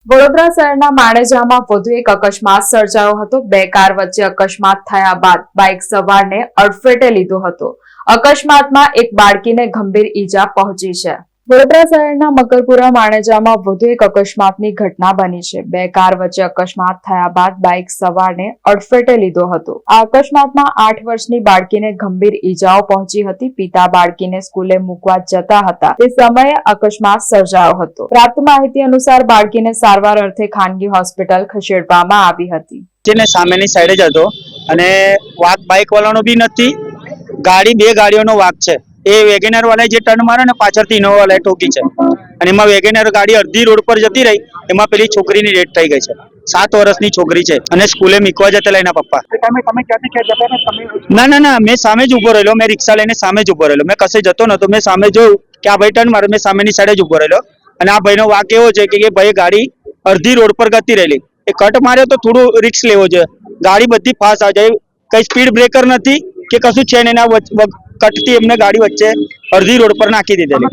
વડોદરા શહેરના માણેજામાં વધુ એક અકસ્માત સર્જાયો હતો। બે કાર વચ્ચે અકસ્માત થયા બાદ બાઇક સવારને અડફેટે લીધો હતો। અકસ્માતમાં એક બાળકીને ગંભીર ઈજા પહોંચી છે। વડોદરા શહેરના મકરપુરા માણેજામાં વધુ એક અકસ્માતની ઘટના બની છે। બે કાર વચ્ચે અકસ્માત થયા બાદ બાઇક સવારને અડફેટે લીધો હતો। આ અકસ્માતમાં 8 વર્ષની બાળકીને ગંભીર ઈજાઓ પહોંચી હતી। પિતા બાળકીને સ્કૂલે મૂકવા જતા હતા તે સમયે અકસ્માત સર્જાયો હતો। પ્રાપ્ત માહિતી અનુસાર બાળકીને સારવાર અર્થે ખાનગી હોસ્પિટલ ખસેડવામાં આવી હતી। જેને સામેની સાઈડે જ હતો અને વાક બાઇક વાળાનો બી નથી, ગાડી બે ગાડીઓનો વાક છે। એ વેગેનર વાળાએ જે ટર્ન માર્યો ને પાછળથી ઇનોવા વાળાએ ઠોકી છે અને એમાં વેગેનર ગાડી અડધી રોડ પર જતી રહી, એમાં પેલી છોકરીની ડેથ થઈ ગઈ છે। 7 વર્ષની છોકરી છે અને સ્કૂલે મૂકવા જતા એના પપ્પા। ના, મેં સામે જ ઉભો રહેલો, મેં રિક્ષા લઈને સામે જ ઉભો રહેલો, મેં કશે જતો નતો। મેં સામે જોયું કે આ ભાઈ ટર્ન માર્યો, મેં સામેની સાઈડે જ ઉભો રહેલો અને આ ભાઈનો વાક એવો છે કે ભાઈ ગાડી અડધી રોડ પર ગતી રહેલી, એ કટ માર્યો તો થોડું રિસ્ક લેવો છે। ગાડી બધી ફાસ્ટ આ જાય, કઈ સ્પીડ બ્રેકર નથી કે કશું છે ને, એના કટથી એમને ગાડી વચ્ચે અડધી રોડ પર નાખી દીધેલી।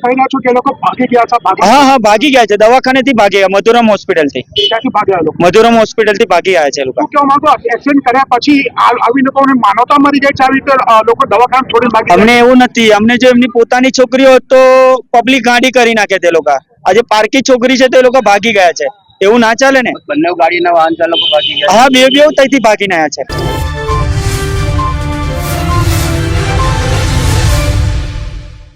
હા, ભાગી ગયા છે, દવાખાનેથી ભાગી ગયા, મધુરમ હોસ્પિટલ થી ભાગી ગયા છે લોકો। અમને એવું નથી, અમને જો એમની પોતાની છોકરી હોત તો પબ્લિક ગાડી કરી નાખે તે લોકો। આજે પારકી છોકરી છે તો એ લોકો ભાગી ગયા છે, એવું ના ચાલે ને। બંને ગાડીના વાહન ચાલકો ભાગી ગયા। હા, બે ત્યાંથી ભાગીને આવ્યા છે।